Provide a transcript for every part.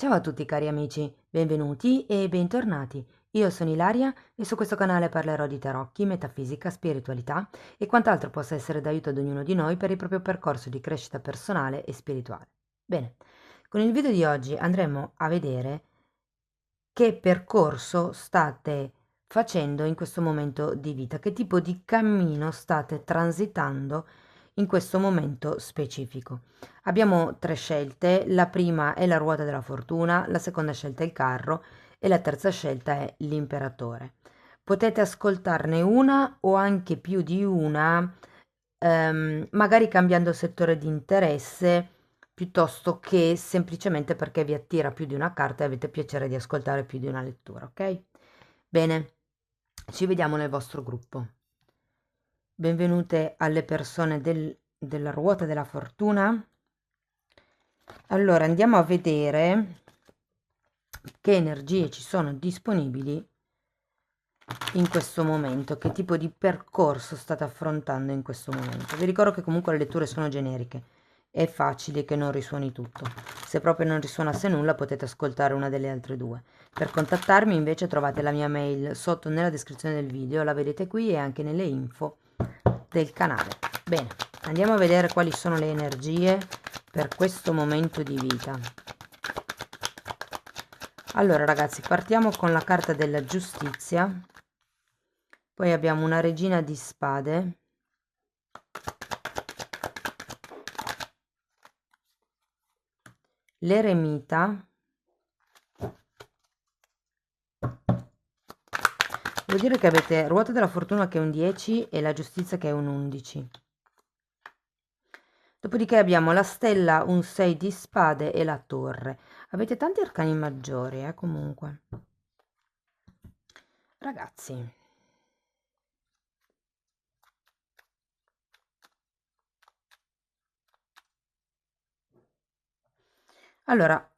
Ciao a tutti cari amici, benvenuti e bentornati. Io sono Ilaria e su questo canale parlerò di tarocchi, metafisica, spiritualità e quant'altro possa essere d'aiuto ad ognuno di noi per il proprio percorso di crescita personale e spirituale. Bene, con il video di oggi andremo a vedere che percorso state facendo in questo momento di vita, che tipo di cammino state transitando in questo momento specifico. Abbiamo tre scelte: la prima è la ruota della fortuna, la seconda scelta è il carro e la terza scelta è l'imperatore. Potete ascoltarne una o anche più di una, magari cambiando settore di interesse, piuttosto che semplicemente perché vi attira più di una carta e avete piacere di ascoltare più di una lettura, ok? Bene, ci vediamo nel vostro gruppo. Benvenute alle persone della ruota della fortuna. Allora andiamo a vedere che energie ci sono disponibili in questo momento, che tipo di percorso state affrontando in questo momento. Vi ricordo che comunque le letture sono generiche, è facile che non risuoni tutto. Se proprio non risuonasse nulla potete ascoltare una delle altre due. Per contattarmi invece trovate la mia mail sotto nella descrizione del video, la vedete qui e anche nelle info del canale. Bene, andiamo a vedere quali sono le energie per questo momento di vita. Allora ragazzi, partiamo con la carta della giustizia, poi abbiamo una regina di spade, l'eremita, vuol dire che avete ruota della fortuna che è un 10 e la giustizia che è un 11. Dopodiché abbiamo la stella, un 6 di spade e la torre. Avete tanti arcani maggiori, comunque. Ragazzi, allora,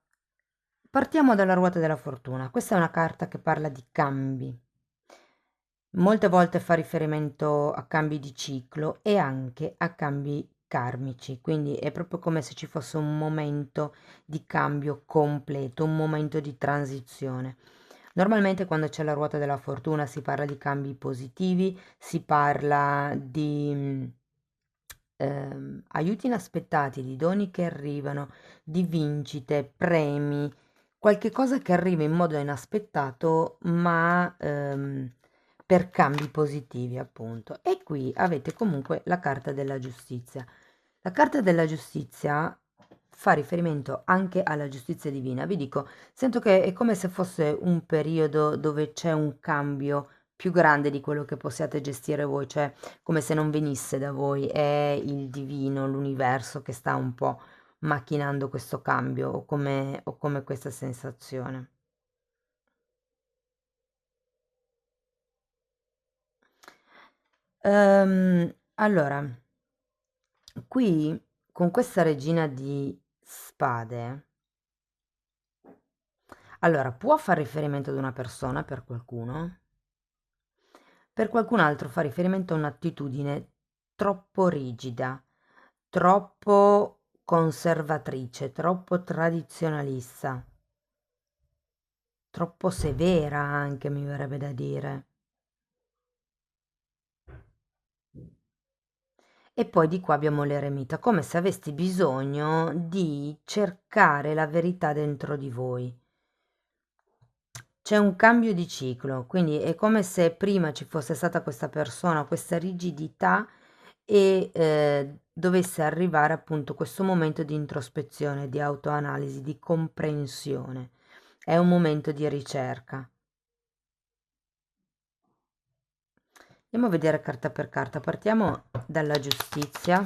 partiamo dalla ruota della fortuna. Questa è una carta che parla di cambi. Molte volte fa riferimento a cambi di ciclo e anche a cambi karmici, quindi è proprio come se ci fosse un momento di cambio completo, un momento di transizione. Normalmente quando c'è la ruota della fortuna si parla di cambi positivi, si parla di aiuti inaspettati, di doni che arrivano, di vincite, premi, qualche cosa che arriva in modo inaspettato, ma per cambi positivi, appunto. E qui avete comunque la carta della giustizia. La carta della giustizia fa riferimento anche alla giustizia divina. Vi dico, sento che è come se fosse un periodo dove c'è un cambio più grande di quello che possiate gestire voi, cioè come se non venisse da voi, è il divino, l'universo che sta un po' macchinando questo cambio, o come questa sensazione. Allora, qui con questa regina di spade, allora può fare riferimento ad una persona per qualcun altro fa riferimento a un'attitudine troppo rigida, troppo conservatrice, troppo tradizionalista, troppo severa anche, mi verrebbe da dire. E poi di qua abbiamo l'eremita, come se avessi bisogno di cercare la verità dentro di voi. C'è un cambio di ciclo, quindi è come se prima ci fosse stata questa persona, questa rigidità e dovesse arrivare appunto questo momento di introspezione, di autoanalisi, di comprensione. È un momento di ricerca. Andiamo a vedere carta per carta. Partiamo dalla giustizia,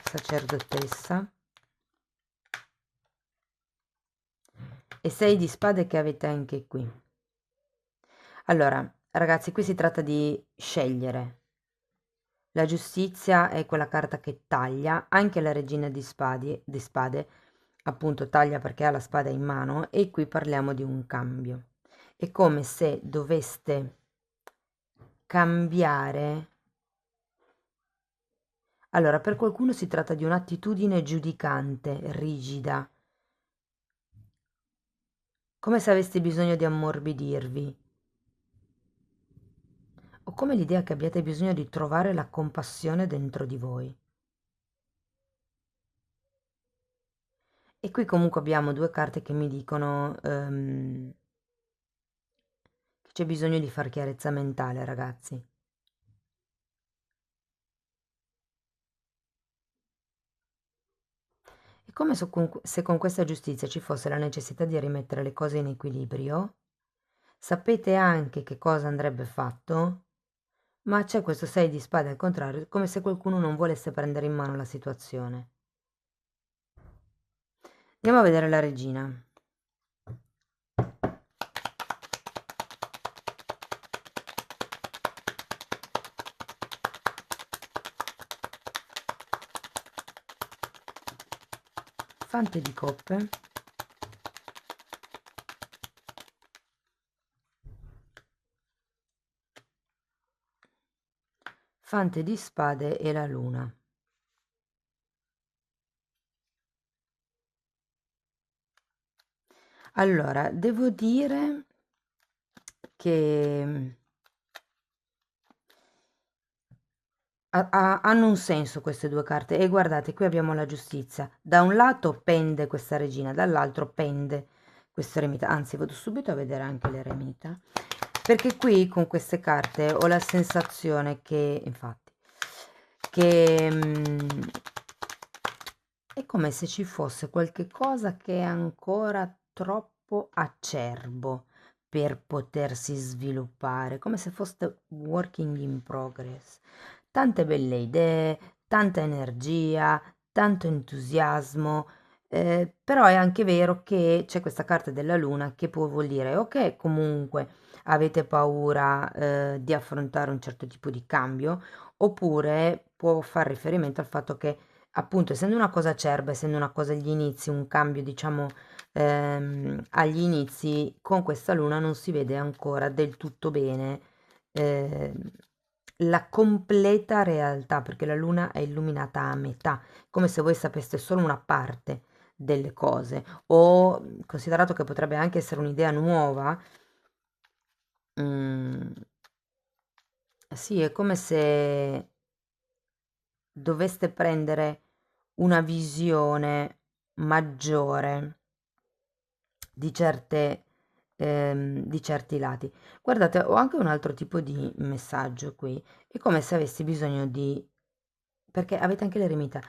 sacerdotessa, e 6 di spade che avete anche qui. Allora, ragazzi, qui si tratta di scegliere. La giustizia è quella carta che taglia, anche la regina di spade appunto taglia perché ha la spada in mano, e qui parliamo di un cambio. È come se doveste cambiare. Allora, per qualcuno si tratta di un'attitudine giudicante, rigida, come se aveste bisogno di ammorbidirvi, o come l'idea che abbiate bisogno di trovare la compassione dentro di voi. E qui comunque abbiamo due carte che mi dicono che c'è bisogno di far chiarezza mentale, ragazzi. È come se con questa giustizia ci fosse la necessità di rimettere le cose in equilibrio. Sapete anche che cosa andrebbe fatto, ma c'è questo 6 di spade al contrario, come se qualcuno non volesse prendere in mano la situazione. Andiamo a vedere la regina. Fante di coppe. Fante di spade e la luna. Allora, devo dire che hanno un senso queste due carte e guardate, qui abbiamo la giustizia. Da un lato pende questa regina, dall'altro pende questo eremita. Anzi, vado subito a vedere anche l'eremita, perché qui con queste carte ho la sensazione che, infatti, che è come se ci fosse qualche cosa che è ancora troppo acerbo per potersi sviluppare, come se fosse working in progress. Tante belle idee, tanta energia, tanto entusiasmo, però è anche vero che c'è questa carta della luna che può vuol dire, ok, comunque avete paura, di affrontare un certo tipo di cambio, oppure può far riferimento al fatto che appunto, essendo una cosa acerba, essendo una cosa agli inizi, un cambio, diciamo, agli inizi, con questa luna non si vede ancora del tutto bene ehm, la completa realtà, perché la luna è illuminata a metà, come se voi sapeste solo una parte delle cose, o considerato che potrebbe anche essere un'idea nuova, mm, sì, è come se doveste prendere una visione maggiore di certe, di certi lati. Guardate, ho anche un altro tipo di messaggio qui. È come se avessi bisogno di, perché avete anche l'eremita,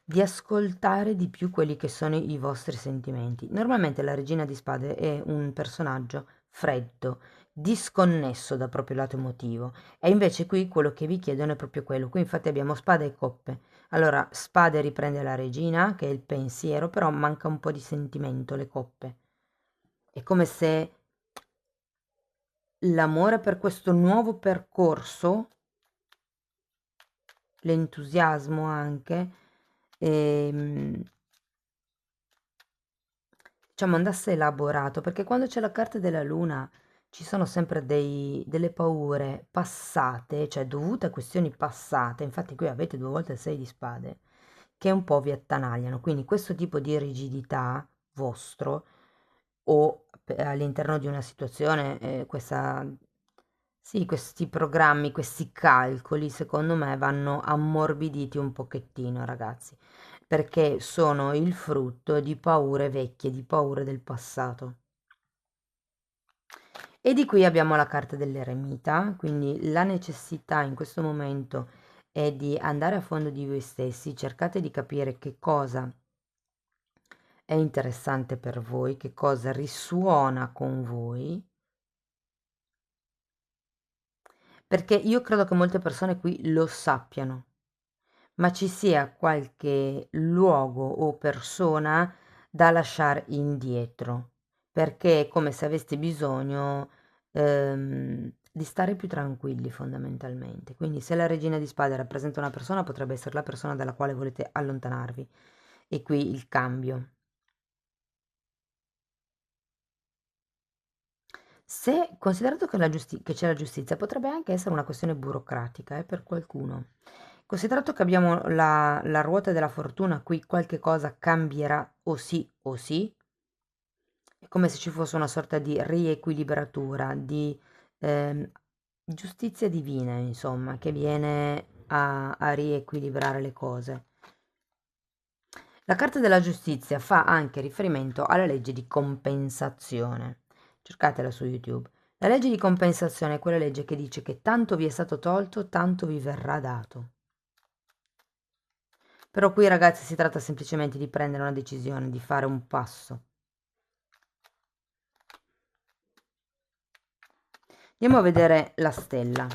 di ascoltare di più quelli che sono i vostri sentimenti. Normalmente la regina di spade è un personaggio freddo, disconnesso da proprio lato emotivo. E invece qui quello che vi chiedono è proprio quello. Qui infatti abbiamo spade e coppe. Allora, spade riprende la regina, che è il pensiero, però manca un po' di sentimento, le coppe. È come se l'amore per questo nuovo percorso, l'entusiasmo anche, ehm, diciamo andasse elaborato, perché quando c'è la carta della luna ci sono sempre delle paure passate, cioè dovute a questioni passate, infatti qui avete due volte il 6 di spade, che un po' vi attanagliano, quindi questo tipo di rigidità vostro o all'interno di una situazione, questa, sì, questi programmi, questi calcoli, secondo me vanno ammorbiditi un pochettino, ragazzi, perché sono il frutto di paure vecchie, di paure del passato. E di qui abbiamo la carta dell'eremita, quindi la necessità in questo momento è di andare a fondo di voi stessi, cercate di capire che cosa è interessante per voi, che cosa risuona con voi, perché io credo che molte persone qui lo sappiano, ma ci sia qualche luogo o persona da lasciare indietro, perché è come se aveste bisogno di stare più tranquilli fondamentalmente. Quindi se la regina di spade rappresenta una persona, potrebbe essere la persona dalla quale volete allontanarvi. E qui il cambio. Se considerato che, che c'è la giustizia, potrebbe anche essere una questione burocratica per qualcuno. Considerato che abbiamo la ruota della fortuna, qui qualche cosa cambierà o sì, è come se ci fosse una sorta di riequilibratura, di ehm, giustizia divina, insomma, che viene a riequilibrare le cose. La carta della giustizia fa anche riferimento alla legge di compensazione. Cercatela su YouTube. La legge di compensazione è quella legge che dice che tanto vi è stato tolto, tanto vi verrà dato. Però qui, ragazzi, si tratta semplicemente di prendere una decisione, di fare un passo. Andiamo a vedere la stella.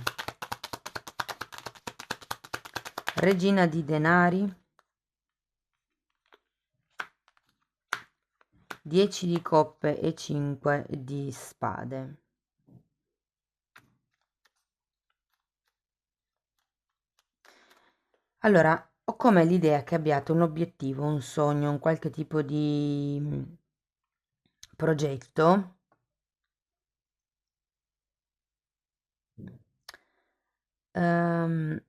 Regina di denari, 10 di coppe e 5 di spade. Allora, ho come l'idea che abbiate un obiettivo, un sogno, un qualche tipo di progetto. Ehm,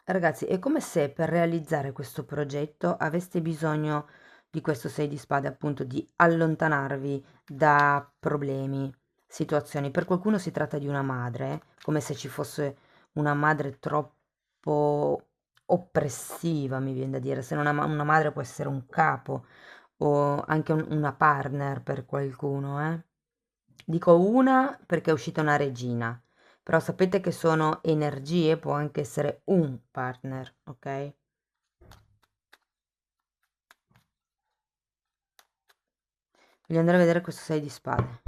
Ragazzi, è come se per realizzare questo progetto aveste bisogno di questo 6 di spade, appunto, di allontanarvi da problemi, situazioni. Per qualcuno si tratta di una madre, come se ci fosse una madre troppo oppressiva, mi viene da dire. Se non una madre può essere un capo o anche una partner per qualcuno, eh. Dico una perché è uscita una regina, però sapete che sono energie, può anche essere un partner, ok? Voglio andare a vedere questo 6 di spade.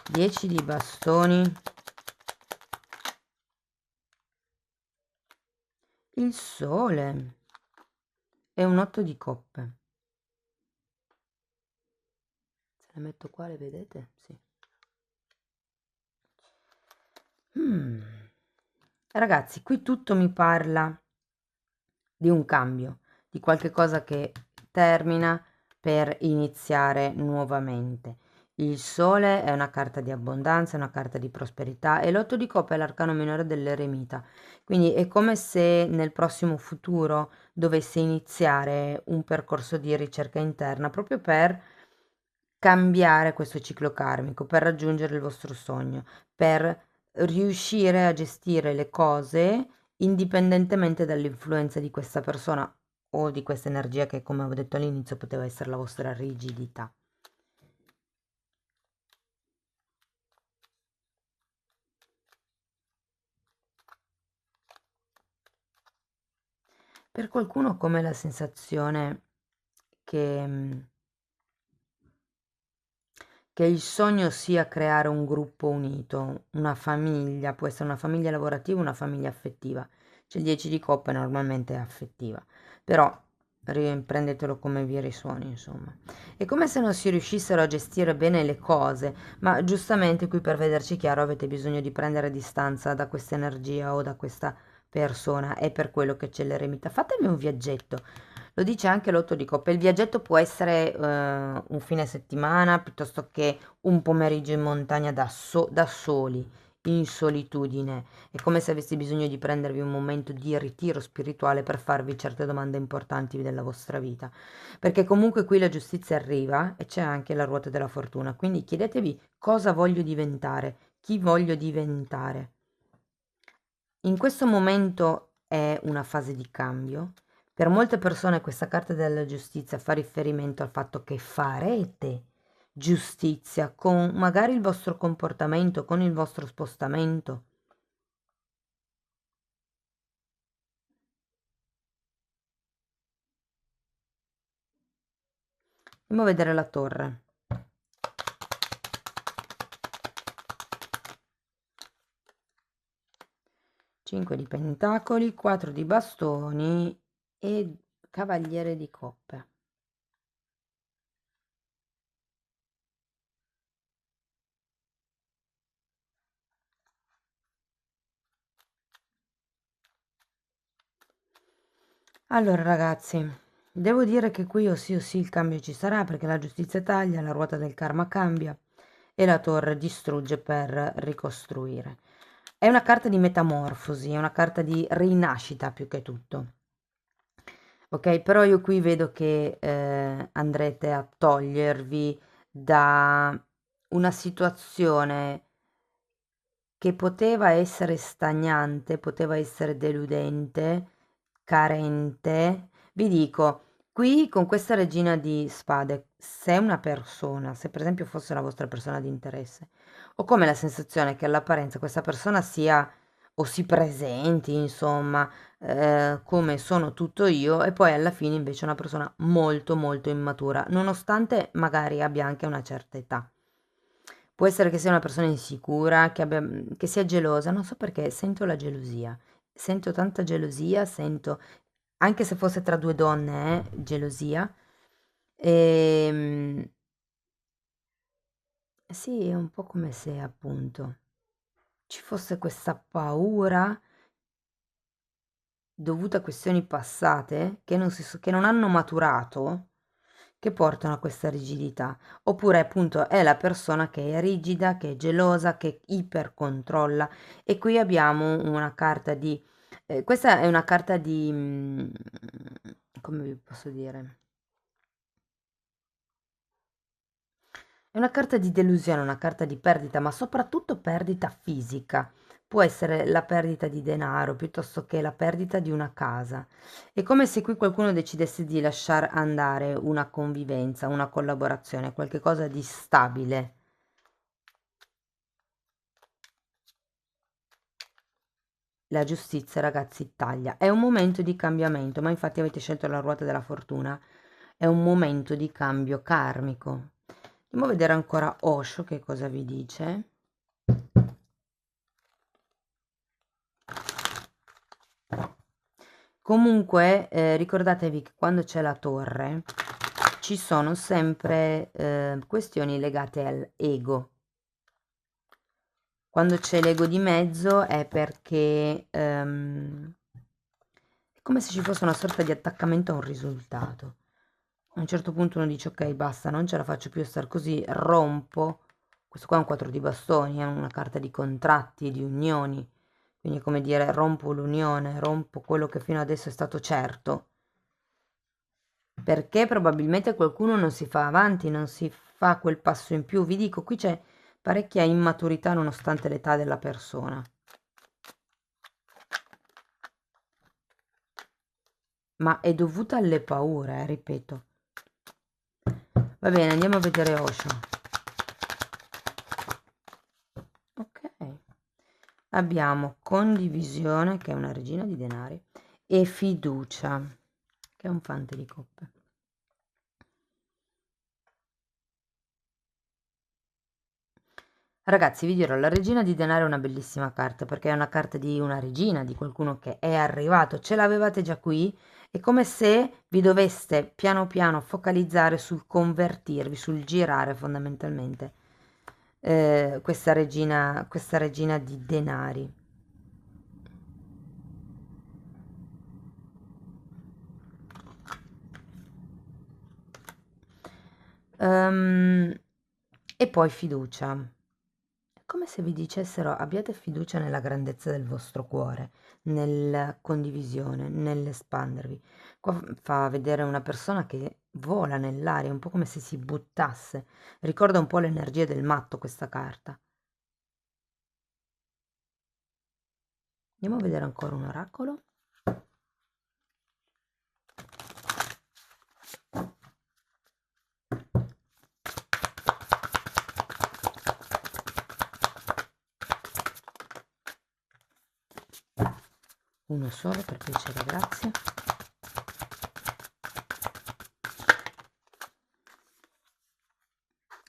10 di bastoni. Il sole. E un 8 di coppe. Se la metto qua, le vedete? Sì. Ragazzi, qui tutto mi parla di un cambio, di qualche cosa che termina per iniziare nuovamente. Il sole è una carta di abbondanza, è una carta di prosperità e l'otto di coppe è l'arcano minore dell'eremita. Quindi è come se nel prossimo futuro dovesse iniziare un percorso di ricerca interna proprio per cambiare questo ciclo karmico, per raggiungere il vostro sogno, per riuscire a gestire le cose indipendentemente dall'influenza di questa persona o di questa energia che, come avevo detto all'inizio, poteva essere la vostra rigidità. Per qualcuno come la sensazione che il sogno sia creare un gruppo unito, una famiglia, può essere una famiglia lavorativa, una famiglia affettiva. C'è il 10 di coppe, normalmente è affettiva, però prendetelo come vi risuoni, insomma. È come se non si riuscissero a gestire bene le cose, ma giustamente qui per vederci chiaro avete bisogno di prendere distanza da questa energia o da questa persona, è per quello che c'è l'eremita. Fatevi un viaggetto. Lo dice anche l'otto di coppe. Il viaggetto può essere un fine settimana piuttosto che un pomeriggio in montagna da soli, in solitudine. È come se avessi bisogno di prendervi un momento di ritiro spirituale per farvi certe domande importanti della vostra vita. Perché comunque qui la giustizia arriva e c'è anche la ruota della fortuna. Quindi chiedetevi cosa voglio diventare, chi voglio diventare. In questo momento è una fase di cambio. Per molte persone questa carta della giustizia fa riferimento al fatto che farete giustizia con magari il vostro comportamento, con il vostro spostamento. Andiamo a vedere la torre. 5 di pentacoli, 4 di bastoni e cavaliere di coppe. Allora ragazzi, devo dire che qui o sì il cambio ci sarà perché la giustizia taglia, la ruota del karma cambia e la torre distrugge per ricostruire. È una carta di metamorfosi, è una carta di rinascita più che tutto. Ok, però io qui vedo che andrete a togliervi da una situazione che poteva essere stagnante, poteva essere deludente, carente. Vi dico, qui con questa regina di spade, se una persona, se per esempio fosse la vostra persona di interesse, ho come la sensazione che all'apparenza questa persona sia o si presenti, insomma, come sono tutto io, e poi alla fine invece è una persona molto molto immatura, nonostante magari abbia anche una certa età. Può essere che sia una persona insicura, che sia gelosa, non so perché sento la gelosia. Sento tanta gelosia, sento, anche se fosse tra due donne, gelosia. Ehm, sì, è un po' come se appunto ci fosse questa paura dovuta a questioni passate che non hanno maturato, che portano a questa rigidità. Oppure appunto è la persona che è rigida, che è gelosa, che ipercontrolla. E qui abbiamo una carta di... questa è una carta di... come vi posso dire? È una carta di delusione, una carta di perdita, ma soprattutto perdita fisica. Può essere la perdita di denaro piuttosto che la perdita di una casa. È come se qui qualcuno decidesse di lasciare andare una convivenza, una collaborazione, qualche cosa di stabile. La giustizia, ragazzi, taglia. È un momento di cambiamento, ma infatti avete scelto la ruota della fortuna. È un momento di cambio karmico. Andiamo a vedere ancora Osho che cosa vi dice. Comunque, ricordatevi che quando c'è la torre ci sono sempre questioni legate all'ego. Quando c'è l'ego di mezzo è perché è come se ci fosse una sorta di attaccamento a un risultato. A un certo punto uno dice ok, basta, non ce la faccio più a star così, rompo. Questo qua è un 4 di bastoni, è una carta di contratti e di unioni. Quindi è come dire rompo l'unione, rompo quello che fino adesso è stato certo. Perché probabilmente qualcuno non si fa avanti, non si fa quel passo in più. Vi dico, qui c'è parecchia immaturità nonostante l'età della persona. Ma è dovuta alle paure, ripeto. Va bene, andiamo a vedere Osho. Ok. Abbiamo condivisione, che è una regina di denari, e fiducia, che è un fante di coppe. Ragazzi, vi dirò, la regina di denaro è una bellissima carta, perché è una carta di una regina, di qualcuno che è arrivato, ce l'avevate già qui, è come se vi doveste piano piano focalizzare sul convertirvi, sul girare fondamentalmente questa regina di denari. E poi fiducia. È come se vi dicessero abbiate fiducia nella grandezza del vostro cuore, nella condivisione, nell'espandervi. Qua fa vedere una persona che vola nell'aria, un po' come se si buttasse. Ricorda un po' l'energia del matto questa carta. Andiamo a vedere ancora un oracolo. Uno solo per piacere, grazie.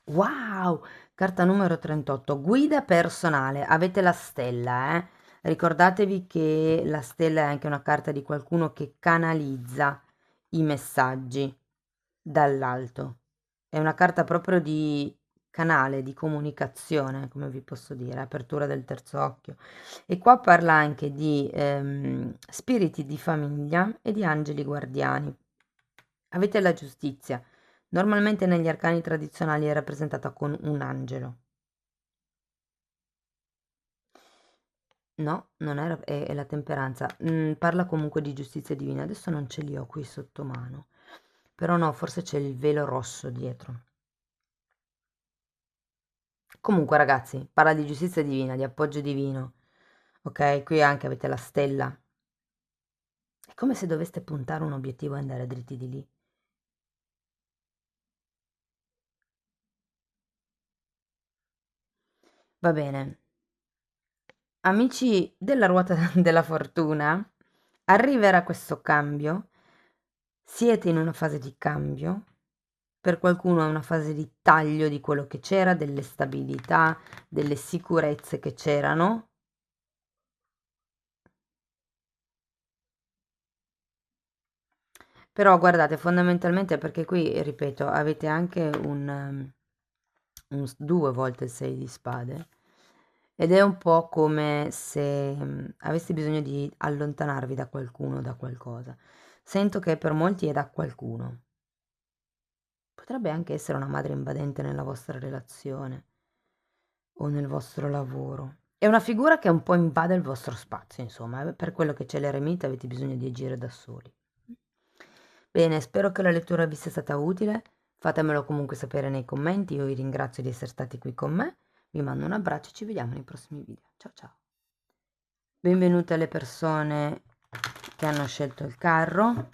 Wow! Carta numero 38, guida personale. Avete la stella, eh? Ricordatevi che la stella è anche una carta di qualcuno che canalizza i messaggi dall'alto. È una carta proprio di canale, di comunicazione, come vi posso dire, apertura del terzo occhio. E qua parla anche di spiriti di famiglia e di angeli guardiani. Avete la giustizia. Normalmente negli arcani tradizionali è rappresentata con un angelo. No, non era, è la temperanza. Parla comunque di giustizia divina. Adesso non ce li ho qui sotto mano. Però no, forse c'è il velo rosso dietro. Comunque, ragazzi, parla di giustizia divina, di appoggio divino. Ok, qui anche avete la stella. È come se doveste puntare un obiettivo e andare dritti di lì. Va bene. Amici della ruota della fortuna, arriverà questo cambio. Siete in una fase di cambio. Per qualcuno è una fase di taglio di quello che c'era, delle stabilità, delle sicurezze che c'erano. Però guardate, fondamentalmente perché qui, ripeto, avete anche due volte il 6 di spade ed è un po' come se aveste bisogno di allontanarvi da qualcuno, da qualcosa. Sento che per molti è da qualcuno. Potrebbe anche essere una madre invadente nella vostra relazione o nel vostro lavoro. È una figura che un po' invade il vostro spazio, insomma, per quello che c'è l'eremita avete bisogno di agire da soli. Bene, spero che la lettura vi sia stata utile, fatemelo comunque sapere nei commenti, io vi ringrazio di essere stati qui con me, vi mando un abbraccio e ci vediamo nei prossimi video. Ciao ciao! Benvenute alle persone che hanno scelto il carro.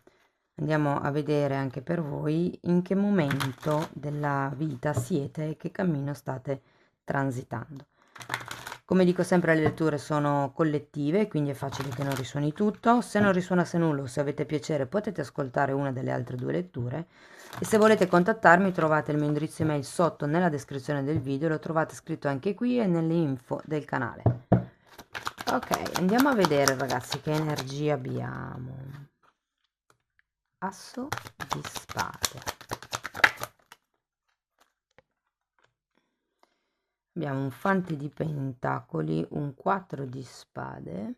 Andiamo a vedere anche per voi in che momento della vita siete e che cammino state transitando. Come dico sempre, le letture sono collettive, quindi è facile che non risuoni tutto. Se non risuonasse nulla o se avete piacere potete ascoltare una delle altre due letture e se volete contattarmi trovate il mio indirizzo email sotto nella descrizione del video, lo trovate scritto anche qui e nelle info del canale. Ok, andiamo a vedere ragazzi che energia abbiamo. Asso di spade. Abbiamo un fante di pentacoli, un 4 di spade,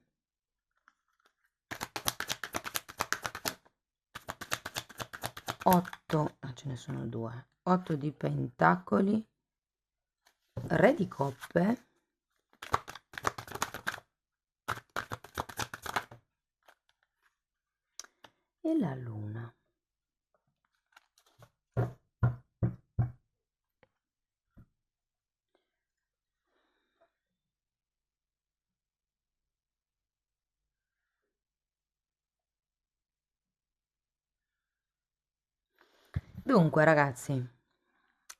8, ce ne sono due, 8 di pentacoli, re di coppe e la luna. Dunque ragazzi,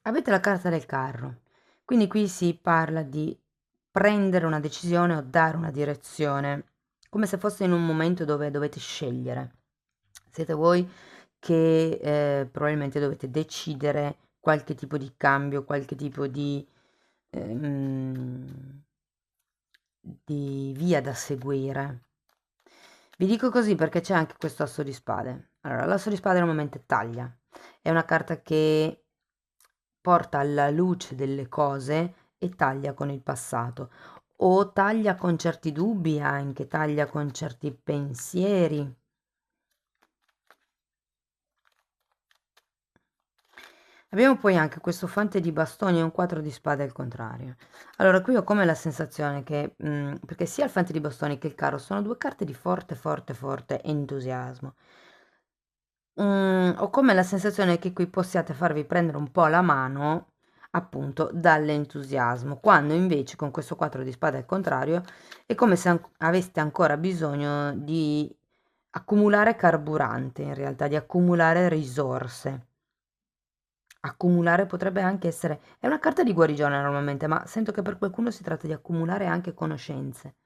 avete la carta del carro, quindi qui si parla di prendere una decisione o dare una direzione, come se fosse in un momento dove dovete scegliere. Siete voi che probabilmente dovete decidere qualche tipo di cambio, qualche tipo ehm, di via da seguire. Vi dico così perché c'è anche questo asso di spade. Allora, l'asso di spade normalmente taglia, è una carta che porta alla luce delle cose e taglia con il passato, o taglia con certi dubbi, anche taglia con certi pensieri. Abbiamo poi anche questo fante di bastoni e un 4 di spade al contrario. Allora, qui ho come la sensazione che, perché sia il fante di bastoni che il carro sono due carte di forte, forte, forte entusiasmo. Ho come la sensazione che qui possiate farvi prendere un po' la mano, appunto, dall'entusiasmo, quando invece con questo 4 di spade al contrario è come se aveste ancora bisogno di accumulare carburante, in realtà, di accumulare risorse. Accumulare potrebbe anche essere è una carta di guarigione normalmente, ma sento che per qualcuno si tratta di accumulare anche conoscenze.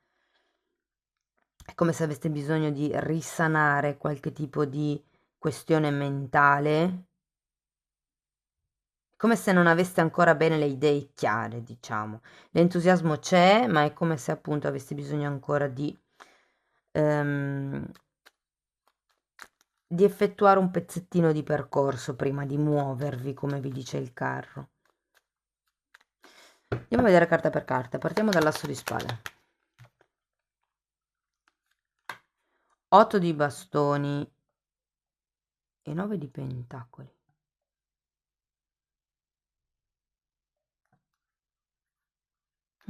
È come se aveste bisogno di risanare qualche tipo di questione mentale, come se non aveste ancora bene le idee chiare, diciamo. L'entusiasmo c'è, ma è come se appunto aveste bisogno ancora ehm, di effettuare un pezzettino di percorso prima di muovervi, come vi dice il carro. Andiamo a vedere carta per carta, partiamo dall'asso di spade. 8 di bastoni e 9 di pentacoli.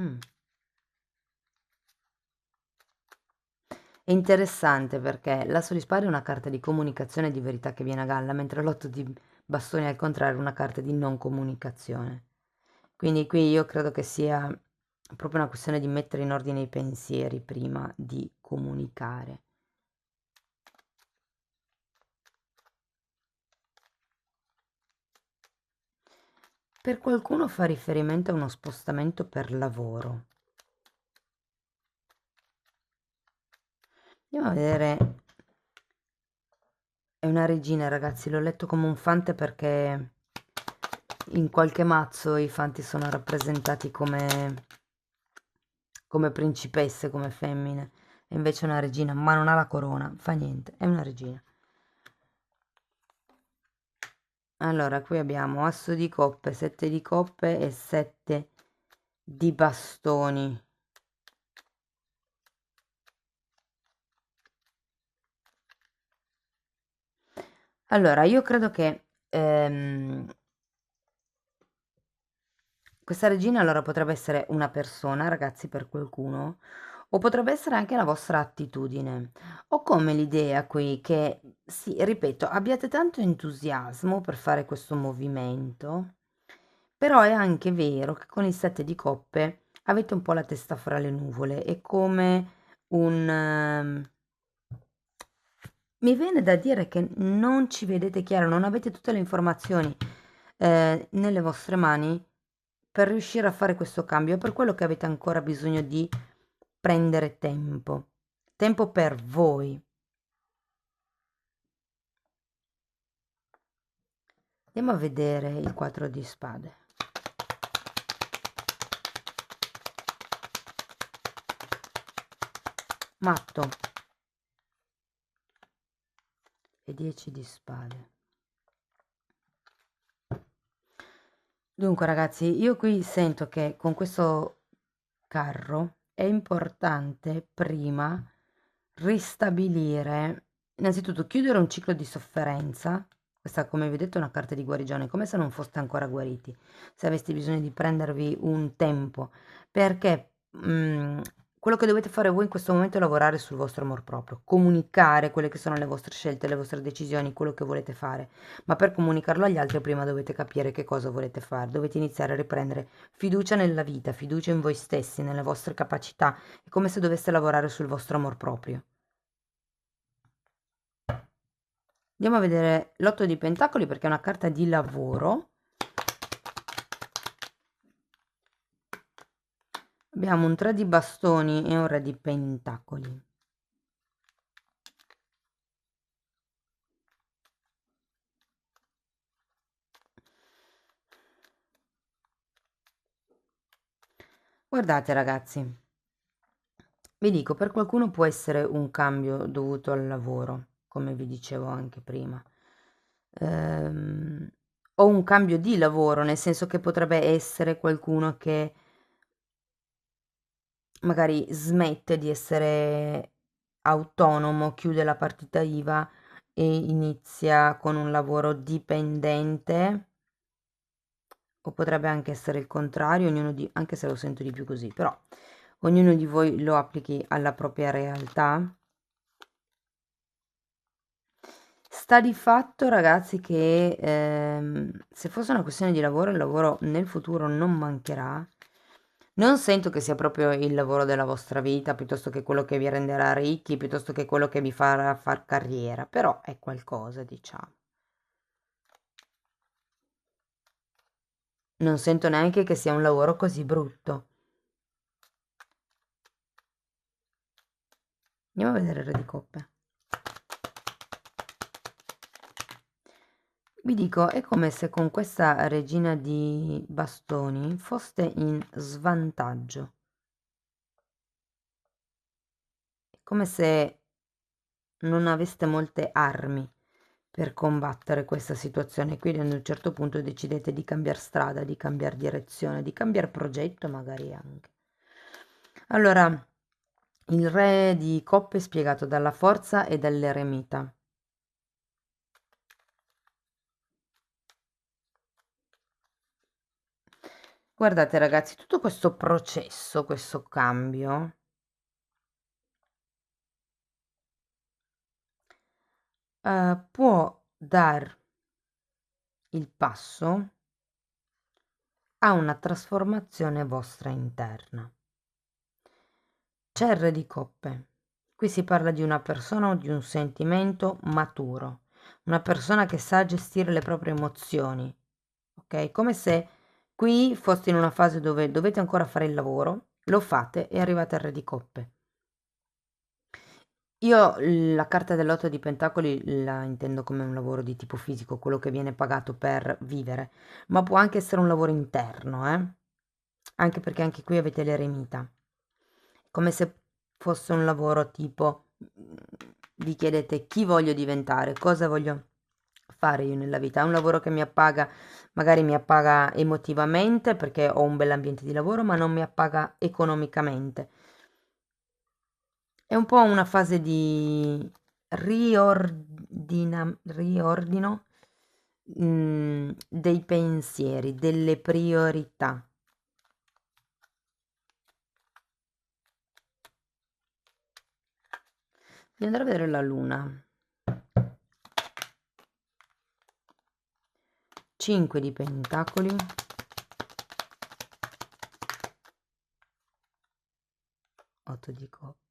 Mm. È interessante perché l'asso di spade è una carta di comunicazione e di verità che viene a galla, mentre l'otto di bastoni al contrario è una carta di non comunicazione. Quindi qui io credo che sia proprio una questione di mettere in ordine i pensieri prima di comunicare. Per qualcuno fa riferimento a uno spostamento per lavoro. Andiamo a vedere. È una regina, ragazzi, l'ho letto come un fante perché in qualche mazzo i fanti sono rappresentati come principesse, come femmine, e invece è una regina, ma non ha la corona, fa niente, è una regina. Allora, qui abbiamo asso di coppe, 7 di coppe e 7 di bastoni. Allora, io credo che questa regina allora potrebbe essere una persona, ragazzi, per qualcuno, o potrebbe essere anche la vostra attitudine. Ho come l'idea qui che, sì, ripeto, abbiate tanto entusiasmo per fare questo movimento, però è anche vero che con il 7 di coppe avete un po' la testa fra le nuvole, è come un... mi viene da dire che non ci vedete chiaro, non avete tutte le informazioni nelle vostre mani per riuscire a fare questo cambio. È per quello che avete ancora bisogno di prendere tempo, tempo per voi. Andiamo a vedere il 4 di spade. Matto e 10 di spade. Dunque ragazzi, io qui sento che con questo carro è importante prima ristabilire, innanzitutto chiudere un ciclo di sofferenza. Questa, come vi ho detto, è una carta di guarigione, come se non foste ancora guariti, se aveste bisogno di prendervi un tempo, perché quello che dovete fare voi in questo momento è lavorare sul vostro amor proprio, comunicare quelle che sono le vostre scelte, le vostre decisioni, quello che volete fare, ma per comunicarlo agli altri prima dovete capire che cosa volete fare, dovete iniziare a riprendere fiducia nella vita, fiducia in voi stessi, nelle vostre capacità, è come se doveste lavorare sul vostro amor proprio. Andiamo a vedere l'otto di pentacoli perché è una carta di lavoro. Abbiamo un 3 di bastoni e un re di pentacoli. Guardate ragazzi, vi dico, per qualcuno può essere un cambio dovuto al lavoro, come vi dicevo anche prima. Ehm, o un cambio di lavoro, nel senso che potrebbe essere qualcuno che magari smette di essere autonomo, chiude la partita IVA e inizia con un lavoro dipendente, o potrebbe anche essere il contrario, ognuno di, anche se lo sento di più così, però ognuno di voi lo applichi alla propria realtà. Sta di fatto, ragazzi, che se fosse una questione di lavoro, il lavoro nel futuro non mancherà. Non sento che sia proprio il lavoro della vostra vita, piuttosto che quello che vi renderà ricchi, piuttosto che quello che vi farà far carriera, però è qualcosa, diciamo. Non sento neanche che sia un lavoro così brutto. Andiamo a vedere il re di coppe. Vi dico, è come se con questa regina di bastoni foste in svantaggio. È come se non aveste molte armi per combattere questa situazione. Quindi ad un certo punto decidete di cambiare strada, di cambiare direzione, di cambiare progetto magari anche. Allora, il re di coppe è spiegato dalla forza e dall'eremita. Guardate ragazzi, tutto questo processo, questo cambio può dar il passo a una trasformazione vostra interna. C'è il Re di Coppe. Qui si parla di una persona o di un sentimento maturo, una persona che sa gestire le proprie emozioni, ok? Come se qui foste in una fase dove dovete ancora fare il lavoro, lo fate e arrivate al Re di Coppe. Io la carta dell'8 di Pentacoli la intendo come un lavoro di tipo fisico, quello che viene pagato per vivere, ma può anche essere un lavoro interno, anche perché anche qui avete l'eremita, come se fosse un lavoro tipo, vi chiedete chi voglio diventare, cosa voglio fare io nella vita. È un lavoro che mi appaga, magari mi appaga emotivamente perché ho un bell'ambiente di lavoro, ma non mi appaga economicamente. È un po' una fase di riordino dei pensieri, delle priorità. Di andare a vedere la luna. 5 di pentacoli. 8 di coppe.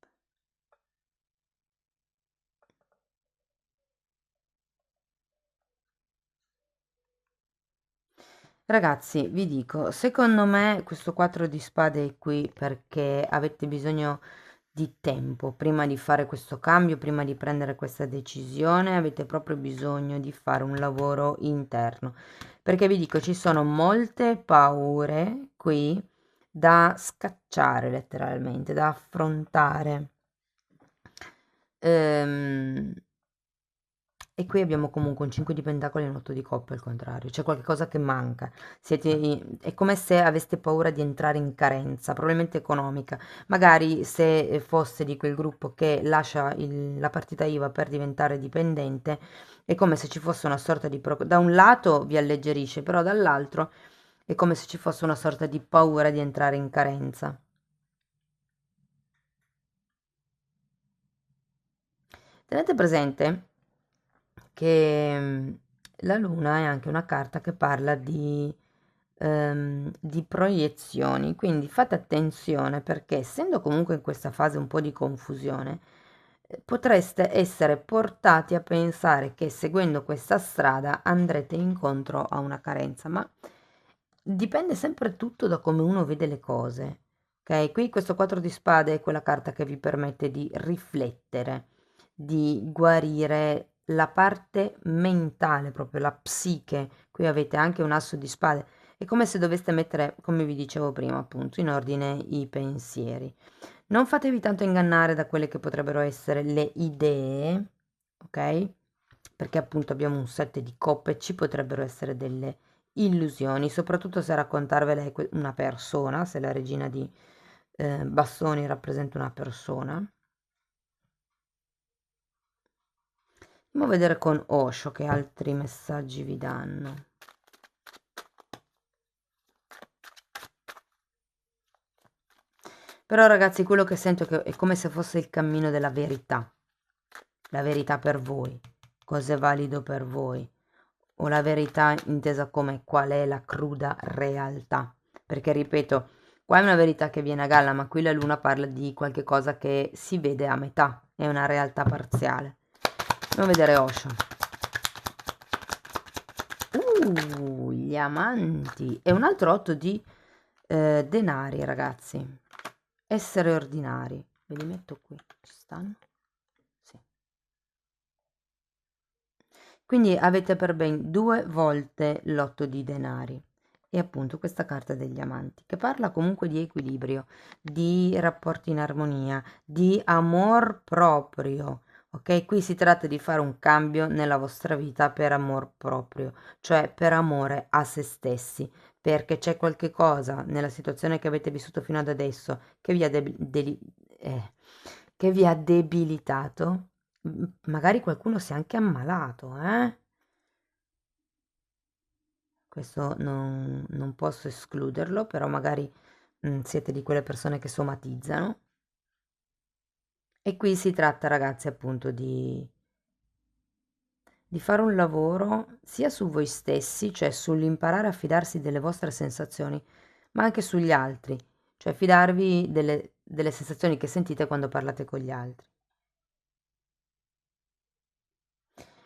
Ragazzi, vi dico, secondo me questo 4 di spade è qui perché avete bisogno di tempo prima di fare questo cambio, prima di prendere questa decisione, avete proprio bisogno di fare un lavoro interno. Perché vi dico, ci sono molte paure qui da scacciare letteralmente, da affrontare. E qui abbiamo comunque un 5 di pentacoli e un 8 di coppe al contrario, c'è qualcosa che manca, è come se aveste paura di entrare in carenza, probabilmente economica, magari se fosse di quel gruppo che lascia la partita IVA per diventare dipendente, è come se ci fosse una sorta di... da un lato vi alleggerisce, però dall'altro è come se ci fosse una sorta di paura di entrare in carenza. Tenete presente che la luna è anche una carta che parla di proiezioni, quindi fate attenzione perché essendo comunque in questa fase un po' di confusione, potreste essere portati a pensare che seguendo questa strada andrete incontro a una carenza, ma dipende sempre tutto da come uno vede le cose. Ok, qui questo 4 di spade è quella carta che vi permette di riflettere, di guarire la parte mentale, proprio la psiche. Qui avete anche un asso di spade. È come se doveste mettere, come vi dicevo prima, appunto, in ordine i pensieri. Non fatevi tanto ingannare da quelle che potrebbero essere le idee, ok? Perché appunto abbiamo un 7 di coppe, ci potrebbero essere delle illusioni, soprattutto se raccontarvela è una persona, se la regina di bastoni rappresenta una persona. Andiamo a vedere con Osho che altri messaggi vi danno. Però ragazzi, quello che sento è come se fosse il cammino della verità. La verità per voi, cosa è valido per voi, o la verità intesa come qual è la cruda realtà. Perché ripeto, qua è una verità che viene a galla, ma qui la luna parla di qualche cosa che si vede a metà, è una realtà parziale. Andiamo a vedere Osho. Gli amanti. E un altro 8 di denari, ragazzi. Essere ordinari. Ve li metto qui, ci stanno? Sì. Quindi avete per ben 2 volte l'8 di denari. E appunto questa carta degli amanti, che parla comunque di equilibrio, di rapporti in armonia, di amor proprio. Ok, qui si tratta di fare un cambio nella vostra vita per amor proprio, cioè per amore a se stessi, perché c'è qualche cosa nella situazione che avete vissuto fino ad adesso che vi ha, che vi ha debilitato. Magari qualcuno si è anche ammalato, eh? Questo non posso escluderlo, però magari siete di quelle persone che somatizzano. E qui si tratta, ragazzi, appunto di fare un lavoro sia su voi stessi, cioè sull'imparare a fidarsi delle vostre sensazioni, ma anche sugli altri, cioè fidarvi delle sensazioni che sentite quando parlate con gli altri.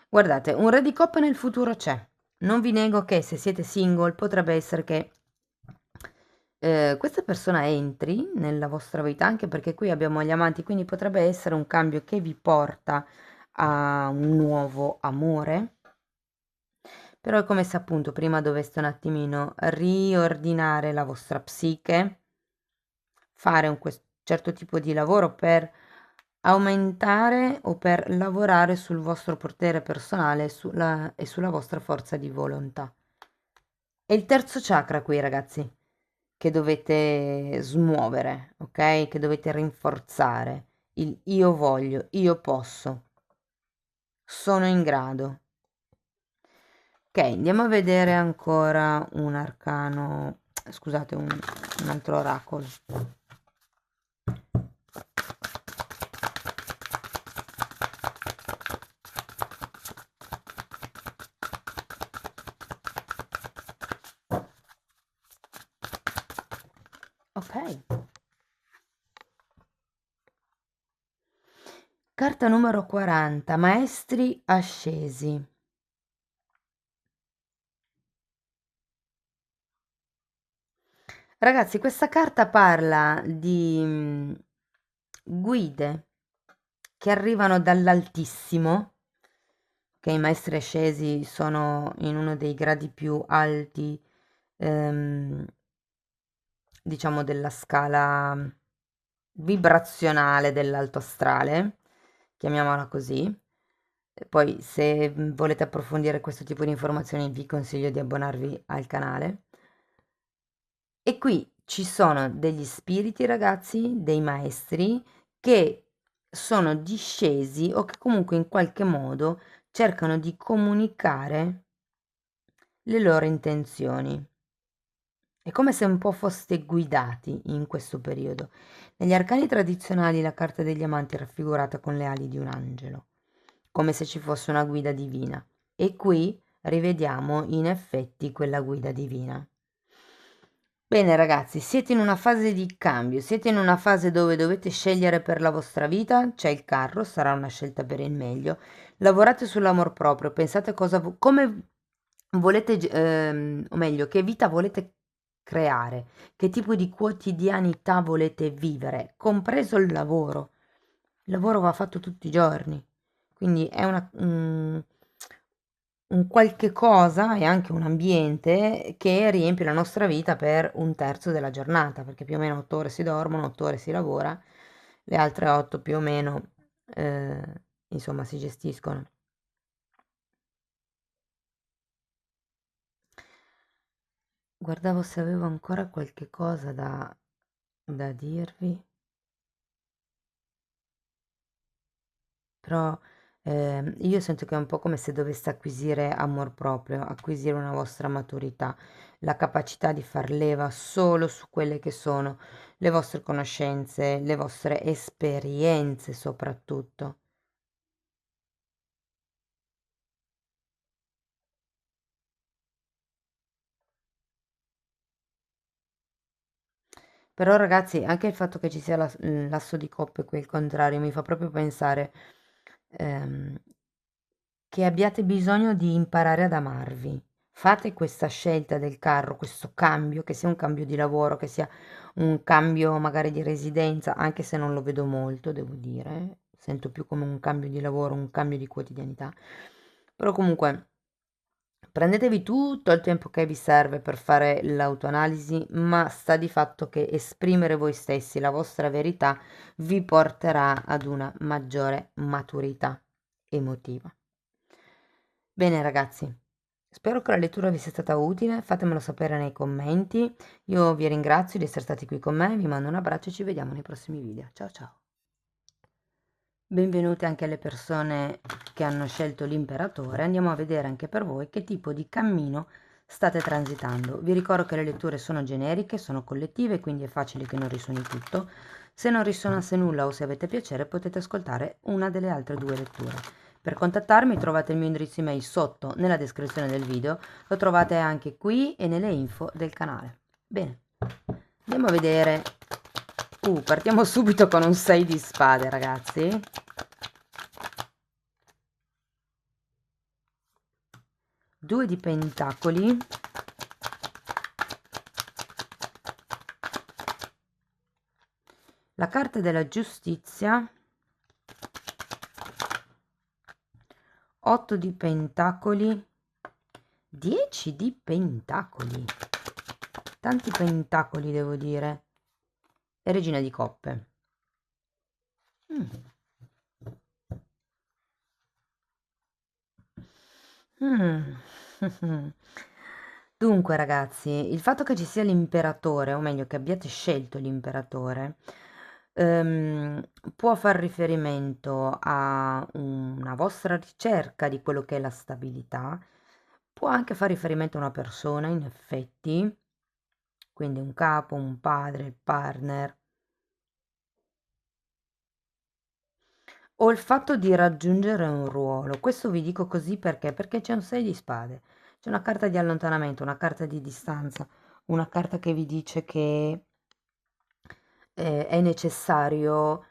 Guardate, un re di coppe nel futuro c'è. Non vi nego che se siete single potrebbe essere che questa persona entri nella vostra vita, anche perché qui abbiamo gli amanti, quindi potrebbe essere un cambio che vi porta a un nuovo amore. Però è come se appunto prima doveste un attimino riordinare la vostra psiche, fare un certo tipo di lavoro per aumentare o per lavorare sul vostro potere personale e sulla vostra forza di volontà. È il terzo chakra qui, ragazzi, che dovete smuovere, ok? Che dovete rinforzare. Il io voglio, io posso, sono in grado. Ok, andiamo a vedere ancora un arcano, scusate, un altro oracolo. Ok. Carta numero 40, maestri ascesi. Ragazzi, questa carta parla di guide che arrivano dall'altissimo, che i maestri ascesi sono in uno dei gradi più alti, diciamo, della scala vibrazionale dell'alto astrale, chiamiamola così. E poi, se volete approfondire questo tipo di informazioni, vi consiglio di abbonarvi al canale. E qui ci sono degli spiriti, ragazzi, dei maestri che sono discesi o che comunque in qualche modo cercano di comunicare le loro intenzioni. È come se un po' foste guidati in questo periodo. Negli arcani tradizionali la carta degli amanti è raffigurata con le ali di un angelo, come se ci fosse una guida divina. E qui rivediamo in effetti quella guida divina. Bene ragazzi, siete in una fase di cambio, siete in una fase dove dovete scegliere per la vostra vita, c'è il carro, sarà una scelta per il meglio. Lavorate sull'amor proprio, pensate come volete, o meglio, che vita volete creare, che tipo di quotidianità volete vivere, compreso il lavoro. Il lavoro va fatto tutti i giorni, quindi è un qualche cosa e anche un ambiente che riempie la nostra vita per un terzo della giornata, perché più o meno 8 ore si dormono, 8 ore si lavora, le altre 8 più o meno, insomma, si gestiscono. Guardavo se avevo ancora qualche cosa da dirvi, però io sento che è un po' come se doveste acquisire amor proprio, acquisire una vostra maturità, la capacità di far leva solo su quelle che sono le vostre conoscenze, le vostre esperienze soprattutto. Però ragazzi, anche il fatto che ci sia l'asso di coppe qui, il contrario, mi fa proprio pensare ehm, che abbiate bisogno di imparare ad amarvi. Fate questa scelta del carro, questo cambio, che sia un cambio di lavoro, che sia un cambio magari di residenza, anche se non lo vedo molto, devo dire, sento più come un cambio di lavoro, un cambio di quotidianità. Però comunque prendetevi tutto il tempo che vi serve per fare l'autoanalisi, ma sta di fatto che esprimere voi stessi, la vostra verità, vi porterà ad una maggiore maturità emotiva. Bene ragazzi, spero che la lettura vi sia stata utile, fatemelo sapere nei commenti. Io vi ringrazio di essere stati qui con me, vi mando un abbraccio e ci vediamo nei prossimi video. Ciao ciao! Benvenute anche alle persone che hanno scelto l'imperatore. Andiamo a vedere anche per voi che tipo di cammino state transitando. Vi ricordo che le letture sono generiche, sono collettive, quindi è facile che non risuoni tutto. Se non risuonasse nulla o se avete piacere potete ascoltare una delle altre due letture. Per contattarmi trovate il mio indirizzo email sotto nella descrizione del video, lo trovate anche qui e nelle info del canale. Bene, andiamo a vedere. Partiamo subito con un 6 di spade, ragazzi. Due di pentacoli. La carta della giustizia. 8 di pentacoli. 10 di pentacoli. Tanti pentacoli, devo dire. E regina di coppe. Dunque, ragazzi, il fatto che ci sia l'imperatore, o meglio che abbiate scelto l'imperatore, può far riferimento a una vostra ricerca di quello che è la stabilità, può anche far riferimento a una persona, in effetti, quindi un capo, un padre, il partner, o il fatto di raggiungere un ruolo. Questo vi dico così perché c'è un 6 di spade, c'è una carta di allontanamento, una carta di distanza, una carta che vi dice che è necessario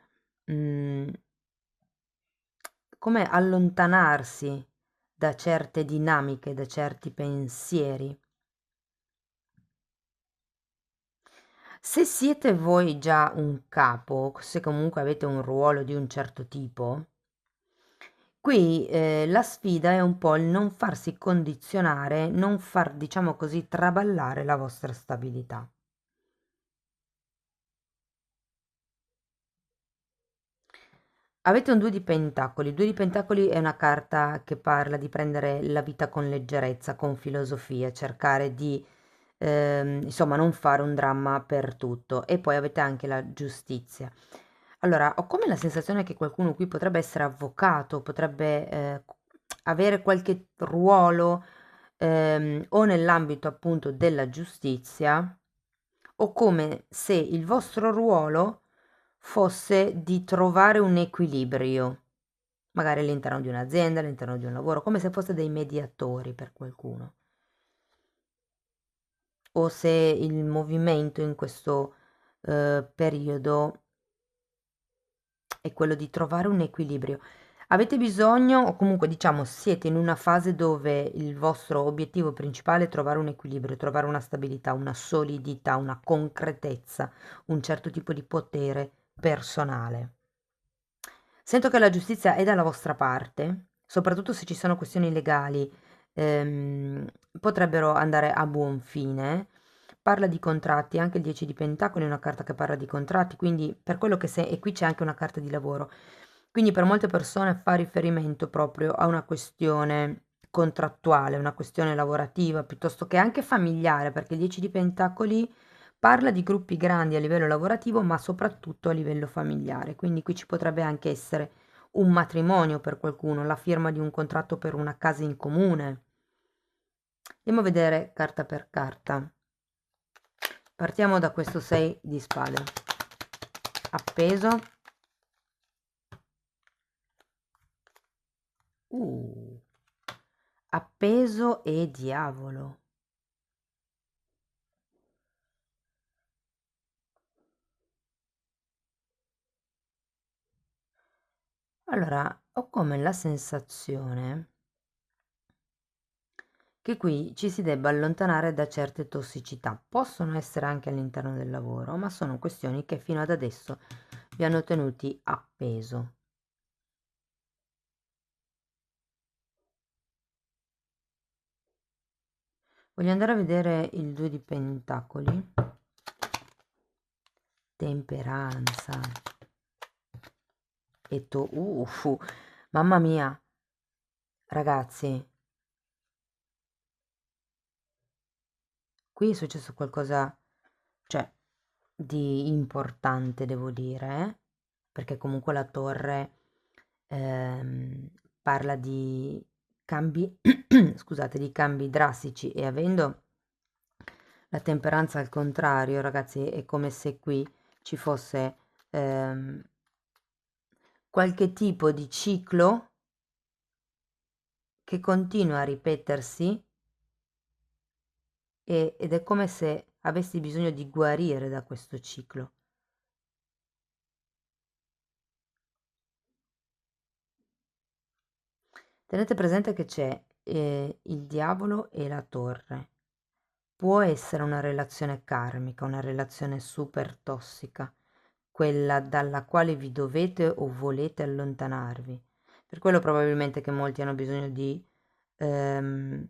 come allontanarsi da certe dinamiche, da certi pensieri. Se siete voi già un capo, se comunque avete un ruolo di un certo tipo, qui la sfida è un po' il non farsi condizionare, non far, diciamo così, traballare la vostra stabilità. Avete un 2 di pentacoli. Il 2 di pentacoli è una carta che parla di prendere la vita con leggerezza, con filosofia, cercare di, insomma, non fare un dramma per tutto. E poi avete anche la giustizia. Allora, ho come la sensazione che qualcuno qui potrebbe essere avvocato, potrebbe avere qualche ruolo o nell'ambito appunto della giustizia, o come se il vostro ruolo fosse di trovare un equilibrio, magari all'interno di un'azienda, all'interno di un lavoro, come se foste dei mediatori per qualcuno. O se il movimento in questo periodo è quello di trovare un equilibrio. Avete bisogno, o comunque diciamo siete in una fase dove il vostro obiettivo principale è trovare un equilibrio, trovare una stabilità, una solidità, una concretezza, un certo tipo di potere personale. Sento che la giustizia è dalla vostra parte, soprattutto se ci sono questioni legali, potrebbero andare a buon fine. Parla di contratti, anche il 10 di pentacoli è una carta che parla di contratti, quindi per quello che e qui c'è anche una carta di lavoro. Quindi per molte persone fa riferimento proprio a una questione contrattuale, una questione lavorativa, piuttosto che anche familiare, perché il 10 di pentacoli parla di gruppi grandi a livello lavorativo, ma soprattutto a livello familiare. Quindi qui ci potrebbe anche essere un matrimonio per qualcuno, la firma di un contratto per una casa in comune. Andiamo a vedere carta per carta. Partiamo da questo 6 di spade. Appeso. Appeso e diavolo. Allora, ho come la sensazione che qui ci si debba allontanare da certe tossicità. Possono essere anche all'interno del lavoro, ma sono questioni che fino ad adesso vi hanno tenuti appeso. Voglio andare a vedere il 2 di pentacoli. Temperanza. E tu, mamma mia, ragazzi, qui è successo qualcosa, cioè, di importante, devo dire, perché comunque la torre parla di cambi, scusate, di cambi drastici, e avendo la temperanza al contrario, ragazzi, è come se qui ci fosse qualche tipo di ciclo che continua a ripetersi ed è come se avessi bisogno di guarire da questo ciclo. Tenete presente che c'è il diavolo e la torre. Può essere una relazione karmica, una relazione super tossica, quella dalla quale vi dovete o volete allontanarvi. Per quello probabilmente che molti hanno bisogno ehm,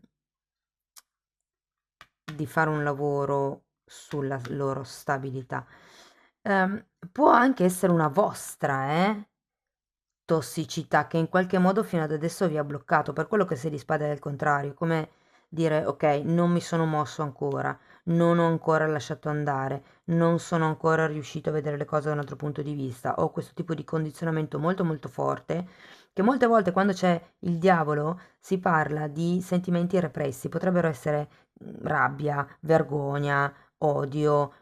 di fare un lavoro sulla loro stabilità. Può anche essere una vostra, tossicità che in qualche modo fino ad adesso vi ha bloccato, per quello che 6 di spade è il contrario, come dire: "Okay, non mi sono mosso ancora, non ho ancora lasciato andare, non sono ancora riuscito a vedere le cose da un altro punto di vista". Ho questo tipo di condizionamento molto, molto forte, che molte volte quando c'è il diavolo si parla di sentimenti repressi, potrebbero essere, rabbia, vergogna, odio,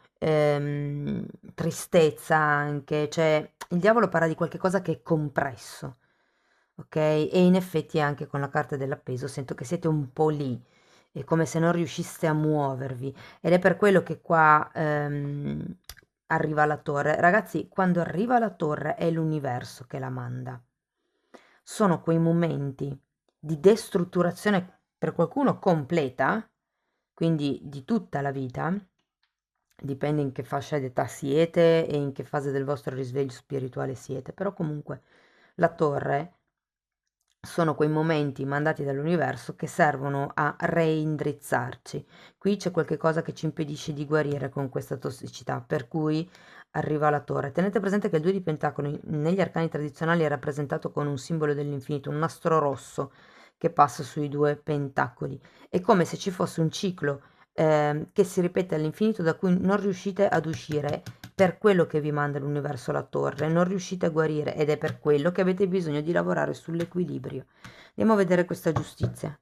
tristezza anche, cioè il diavolo parla di qualche cosa che è compresso, ok? E in effetti anche con la carta dell'appeso sento che siete un po' lì, è come se non riusciste a muovervi ed è per quello che qua arriva la torre. Ragazzi, quando arriva la torre è l'universo che la manda. Sono quei momenti di destrutturazione per qualcuno completa, quindi di tutta la vita, dipende in che fascia d'età siete e in che fase del vostro risveglio spirituale siete, però comunque la torre sono quei momenti mandati dall'universo che servono a reindrizzarci. Qui c'è qualche cosa che ci impedisce di guarire con questa tossicità, per cui arriva la torre. Tenete presente che il 2 di pentacoli negli arcani tradizionali è rappresentato con un simbolo dell'infinito, un nastro rosso che passa sui 2 pentacoli. È come se ci fosse un ciclo che si ripete all'infinito da cui non riuscite ad uscire per quello che vi manda l'universo la torre, non riuscite a guarire ed è per quello che avete bisogno di lavorare sull'equilibrio. Andiamo a vedere questa giustizia.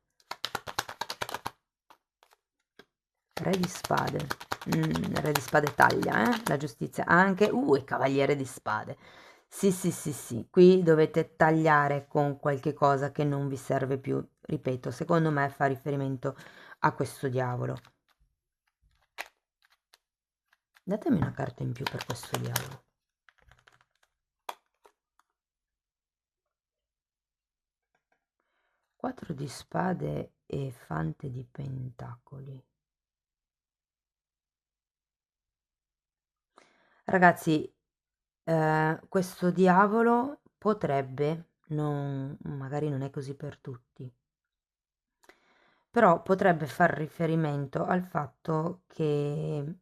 Re di spade. Re di spade taglia, la giustizia anche. E cavaliere di spade. Sì, sì, sì, sì. Qui dovete tagliare con qualche cosa che non vi serve più. Ripeto, secondo me fa riferimento a questo diavolo. Datemi una carta in più per questo diavolo. 4 di spade e fante di pentacoli. Ragazzi, questo diavolo potrebbe, magari non è così per tutti, però potrebbe far riferimento al fatto che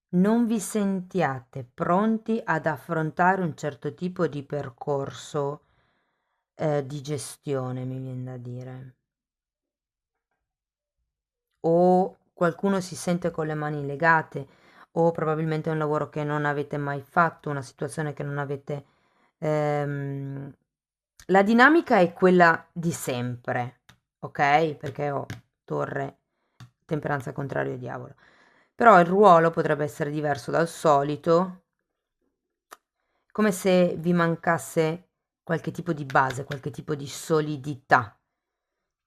non vi sentiate pronti ad affrontare un certo tipo di percorso di gestione, mi viene da dire. O qualcuno si sente con le mani legate, o probabilmente è un lavoro che non avete mai fatto, una situazione che non avete... La dinamica è quella di sempre, ok? Perché ho torre, temperanza contrario e diavolo. Però il ruolo potrebbe essere diverso dal solito, come se vi mancasse qualche tipo di base, qualche tipo di solidità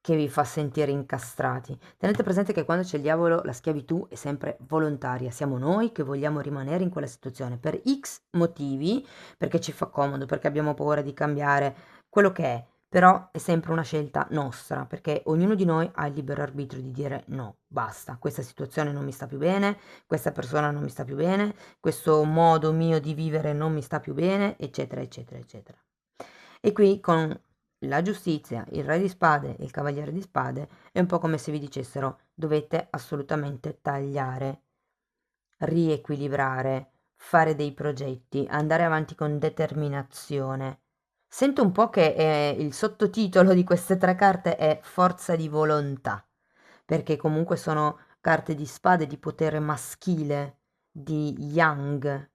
che vi fa sentire incastrati. Tenete presente che quando c'è il diavolo la schiavitù è sempre volontaria, siamo noi che vogliamo rimanere in quella situazione per X motivi, perché ci fa comodo, perché abbiamo paura di cambiare, quello che è, però è sempre una scelta nostra, perché ognuno di noi ha il libero arbitrio di dire no, basta, questa situazione non mi sta più bene, questa persona non mi sta più bene, questo modo mio di vivere non mi sta più bene, eccetera, eccetera, eccetera. E qui con la giustizia, il re di spade e il cavaliere di spade è un po' come se vi dicessero dovete assolutamente tagliare, riequilibrare, fare dei progetti, andare avanti con determinazione. Sento un po' che il sottotitolo di queste 3 carte è forza di volontà, perché comunque sono carte di spade di potere maschile, di yang,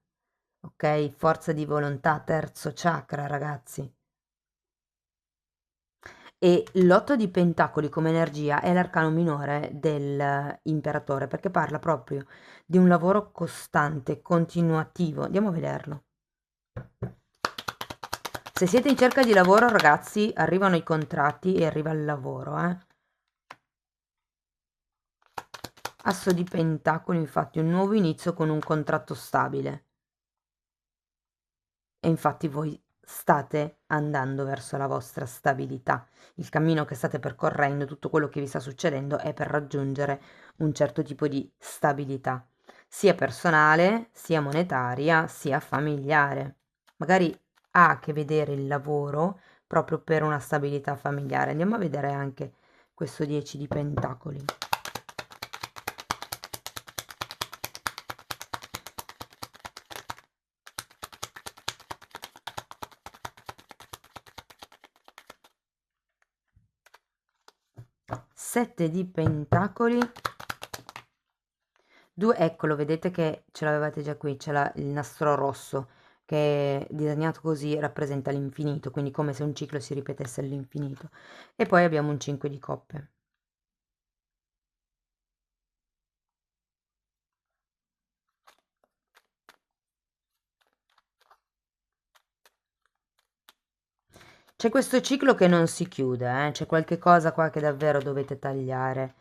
ok? Forza di volontà, terzo chakra, ragazzi. E l'8 di pentacoli come energia è l'arcano minore dell'imperatore, perché parla proprio di un lavoro costante, continuativo. Andiamo a vederlo. Se siete in cerca di lavoro, ragazzi, arrivano i contratti e arriva il lavoro, Asso di Pentacoli, infatti, un nuovo inizio con un contratto stabile. E infatti voi state andando verso la vostra stabilità. Il cammino che state percorrendo, tutto quello che vi sta succedendo è per raggiungere un certo tipo di stabilità, sia personale, sia monetaria, sia familiare. Magari ha a che vedere il lavoro proprio per una stabilità familiare. Andiamo a vedere anche questo 10 di Pentacoli. 7 di Pentacoli. 2, eccolo, vedete che ce l'avevate già qui, c'è il nastro rosso che disegnato così rappresenta l'infinito, quindi come se un ciclo si ripetesse all'infinito. E poi abbiamo un 5 di coppe. C'è questo ciclo che non si chiude, c'è qualche cosa qua che davvero dovete tagliare.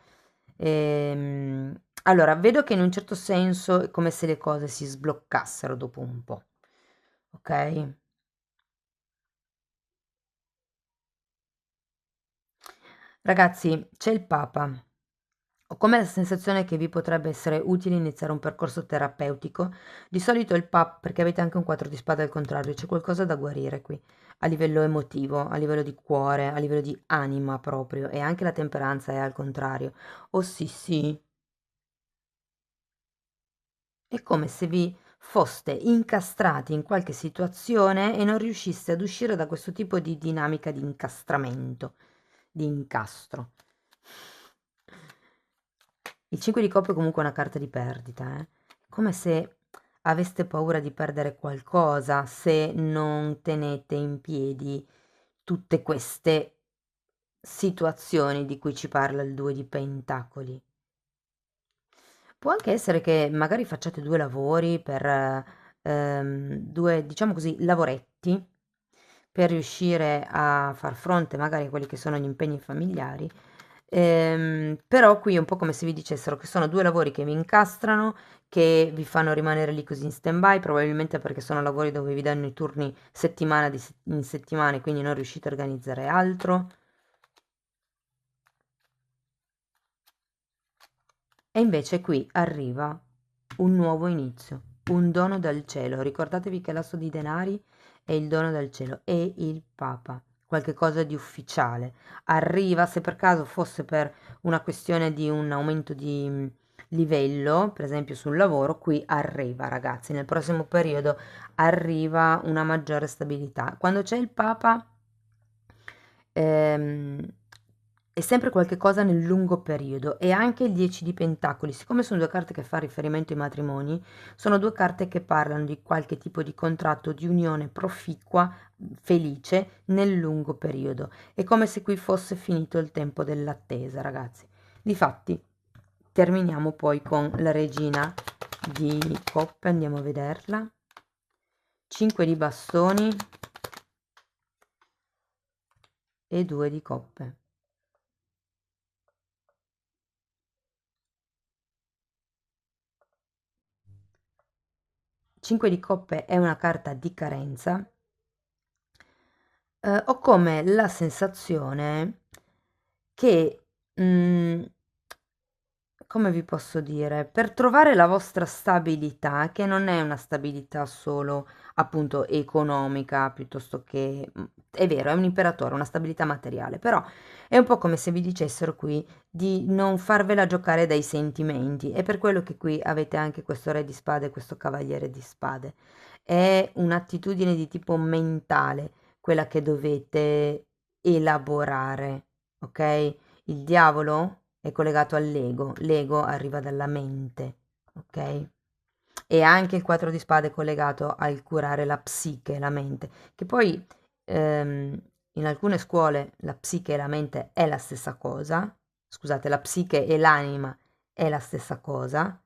Allora, vedo che in un certo senso è come se le cose si sbloccassero dopo un po', ok? Ragazzi, c'è il Papa. Ho come la sensazione che vi potrebbe essere utile iniziare un percorso terapeutico. Di solito il Papa, perché avete anche un 4 di spade al contrario, c'è qualcosa da guarire qui, a livello emotivo, a livello di cuore, a livello di anima proprio, e anche la temperanza è al contrario. Oh sì, sì, è come se vi foste incastrati in qualche situazione e non riusciste ad uscire da questo tipo di dinamica di incastramento, di incastro. Il 5 di coppe è comunque una carta di perdita, come se aveste paura di perdere qualcosa se non tenete in piedi tutte queste situazioni di cui ci parla il 2 di Pentacoli. Può anche essere che magari facciate 2 lavori per 2, diciamo così, lavoretti, per riuscire a far fronte magari a quelli che sono gli impegni familiari, però qui è un po' come se vi dicessero che sono 2 lavori che vi incastrano, che vi fanno rimanere lì così in stand-by, probabilmente perché sono lavori dove vi danno i turni settimana in settimana e quindi non riuscite a organizzare altro. E invece qui arriva un nuovo inizio, un dono dal cielo. Ricordatevi che l'asso di denari è il dono dal cielo, è il Papa, qualche cosa di ufficiale. Arriva, se per caso fosse per una questione di un aumento di livello, per esempio sul lavoro, qui arriva, ragazzi, nel prossimo periodo arriva una maggiore stabilità. Quando c'è il Papa, ehm, è sempre qualche cosa nel lungo periodo, e anche il 10 di Pentacoli, siccome sono 2 carte che fa riferimento ai matrimoni, sono 2 carte che parlano di qualche tipo di contratto, di unione proficua, felice nel lungo periodo. È come se qui fosse finito il tempo dell'attesa, ragazzi. Difatti, terminiamo poi con la regina di coppe, andiamo a vederla. 5 di bastoni e 2 di coppe. 5 di coppe è una carta di carenza. Ho come la sensazione che, come vi posso dire, per trovare la vostra stabilità, che non è una stabilità solo appunto economica, piuttosto che, è vero, è un imperatore, una stabilità materiale, però è un po' come se vi dicessero qui di non farvela giocare dai sentimenti. È per quello che qui avete anche questo re di spade e questo cavaliere di spade. È un'attitudine di tipo mentale quella che dovete elaborare, ok? Il diavolo è collegato all'ego, l'ego arriva dalla mente, ok? E anche il 4 di spade è collegato al curare la psiche, la mente, che poi in alcune scuole la psiche e la mente è la stessa cosa, scusate, la psiche e l'anima è la stessa cosa,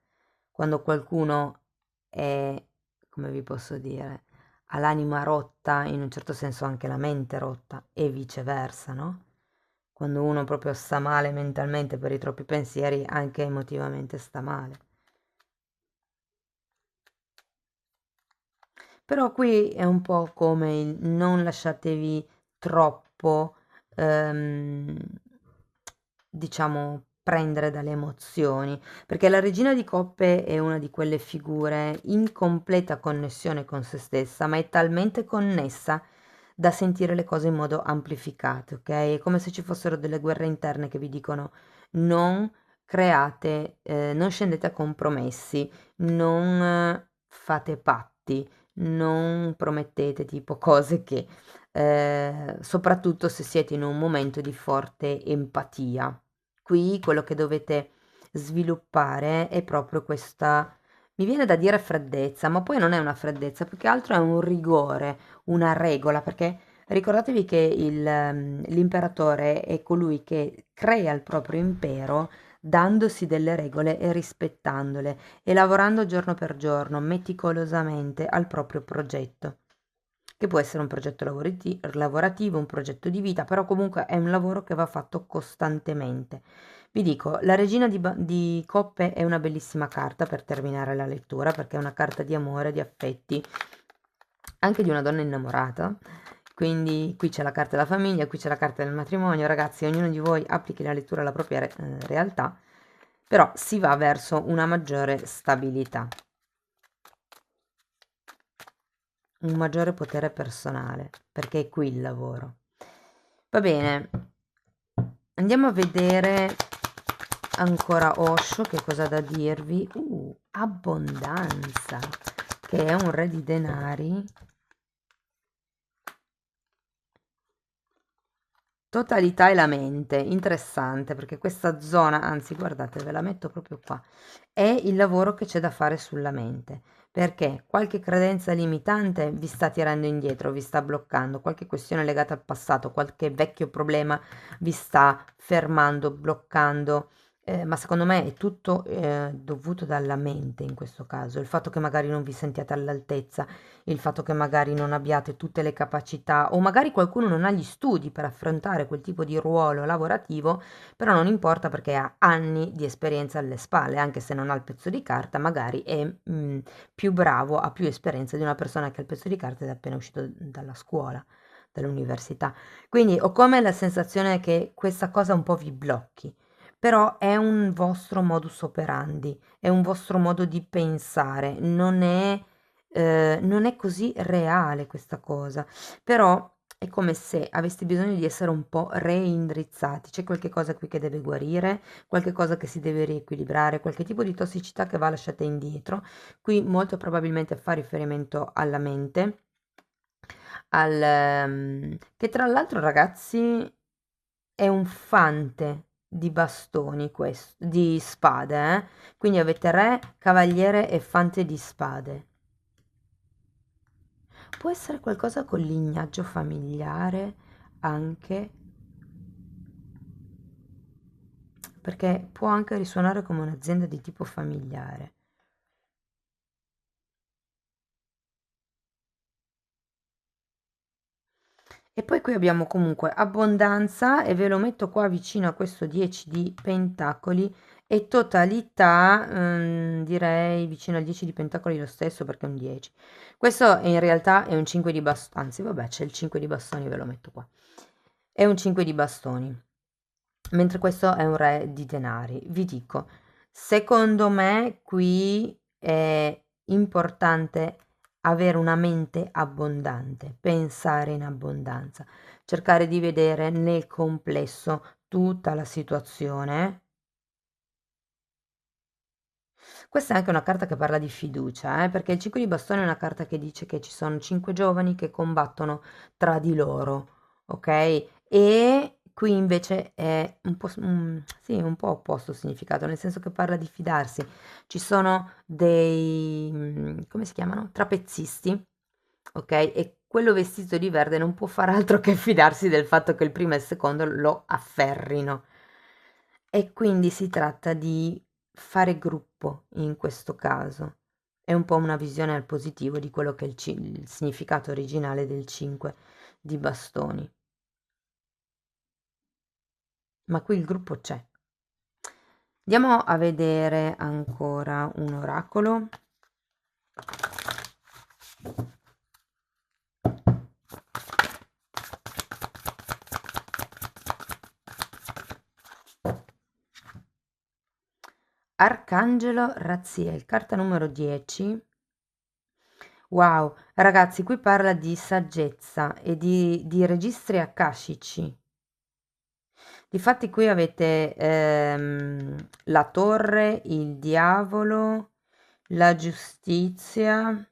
quando qualcuno è, come vi posso dire, ha l'anima rotta, in un certo senso anche la mente rotta e viceversa, no? Quando uno proprio sta male mentalmente per i troppi pensieri, anche emotivamente sta male. Però qui è un po' come il non lasciatevi troppo, ehm, diciamo, prendere dalle emozioni, perché la regina di coppe è una di quelle figure in completa connessione con se stessa, ma è talmente connessa da sentire le cose in modo amplificato, ok? È come se ci fossero delle guerre interne che vi dicono non create, non scendete a compromessi, non fate patti, non promettete tipo cose che, soprattutto se siete in un momento di forte empatia. Qui quello che dovete sviluppare è proprio questa, mi viene da dire freddezza, ma poi non è una freddezza, più che altro è un rigore, una regola, perché ricordatevi che l'imperatore è colui che crea il proprio impero dandosi delle regole e rispettandole e lavorando giorno per giorno, meticolosamente al proprio progetto, che può essere un progetto lavorativo, un progetto di vita, però comunque è un lavoro che va fatto costantemente. Vi dico, la regina di coppe è una bellissima carta per terminare la lettura, perché è una carta di amore, di affetti, anche di una donna innamorata. Quindi qui c'è la carta della famiglia, qui c'è la carta del matrimonio. Ragazzi, ognuno di voi applichi la lettura alla propria realtà, però si va verso una maggiore stabilità, un maggiore potere personale, perché è qui il lavoro. Va bene, andiamo a vedere ancora Osho che cosa ha da dirvi. Abbondanza, che è un re di denari. Totalità e la mente, interessante perché questa zona, anzi guardate, ve la metto proprio qua, è il lavoro che c'è da fare sulla mente, perché qualche credenza limitante vi sta tirando indietro, vi sta bloccando, qualche questione legata al passato, qualche vecchio problema vi sta fermando, bloccando, ma secondo me è tutto dovuto dalla mente in questo caso, il fatto che magari non vi sentiate all'altezza, il fatto che magari non abbiate tutte le capacità o magari qualcuno non ha gli studi per affrontare quel tipo di ruolo lavorativo, però non importa perché ha anni di esperienza alle spalle, anche se non ha il pezzo di carta, magari è più bravo, ha più esperienza di una persona che ha il pezzo di carta ed è appena uscito dalla scuola, dall'università. Quindi ho come la sensazione che questa cosa un po' vi blocchi. Però è un vostro modus operandi, è un vostro modo di pensare, non è così reale questa cosa, però è come se aveste bisogno di essere un po' reindrizzati. C'è qualche cosa qui che deve guarire, qualche cosa che si deve riequilibrare, qualche tipo di tossicità che va lasciata indietro. Qui molto probabilmente fa riferimento alla mente, che tra l'altro ragazzi è un fante di bastoni questo, di spade, eh? Quindi avete re, cavaliere e fante di spade. Può essere qualcosa con lignaggio familiare anche, perché può anche risuonare come un'azienda di tipo familiare. E poi qui abbiamo comunque abbondanza e ve lo metto qua vicino a questo 10 di pentacoli e totalità, direi vicino al 10 di pentacoli lo stesso perché è un 10. Questo in realtà è un 5 di bastoni, anzi vabbè c'è il 5 di bastoni, ve lo metto qua. È un 5 di bastoni, mentre questo è un re di denari. Vi dico, secondo me qui è importante avere una mente abbondante, pensare in abbondanza, cercare di vedere nel complesso tutta la situazione. Questa è anche una carta che parla di fiducia, perché il 5 di bastone è una carta che dice che ci sono 5 giovani che combattono tra di loro, ok? E qui invece è un po', sì, un po' opposto il significato, nel senso che parla di fidarsi. Ci sono dei, come si chiamano? Trapezzisti, ok? E quello vestito di verde non può far altro che fidarsi del fatto che il primo e il secondo lo afferrino. E quindi si tratta di fare gruppo in questo caso. è un po' una visione al positivo di quello che è il significato originale del 5 di bastoni. Ma qui il gruppo c'è. Andiamo a vedere ancora un oracolo. Arcangelo Raziel, carta numero 10. Wow, ragazzi, qui parla di saggezza e di registri akashici. Difatti qui avete la torre, il diavolo, la giustizia,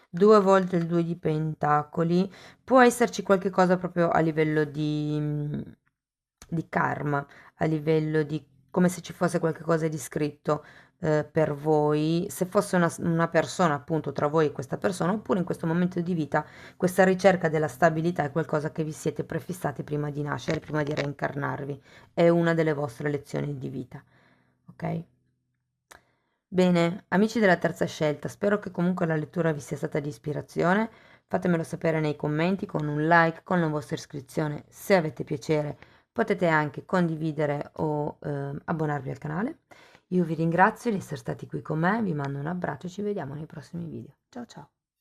2 volte il 2 di pentacoli. Può esserci qualche cosa proprio a livello di karma, a livello di come se ci fosse qualche cosa di scritto per voi, se fosse una persona appunto tra voi e questa persona, oppure in questo momento di vita questa ricerca della stabilità è qualcosa che vi siete prefissati prima di nascere, prima di reincarnarvi, è una delle vostre lezioni di vita, ok? Bene, amici della terza scelta, spero che comunque la lettura vi sia stata di ispirazione. Fatemelo sapere nei commenti con un like, con la vostra iscrizione. Se avete piacere, potete anche condividere o abbonarvi al canale. Io vi ringrazio di essere stati qui con me, vi mando un abbraccio e ci vediamo nei prossimi video. Ciao ciao!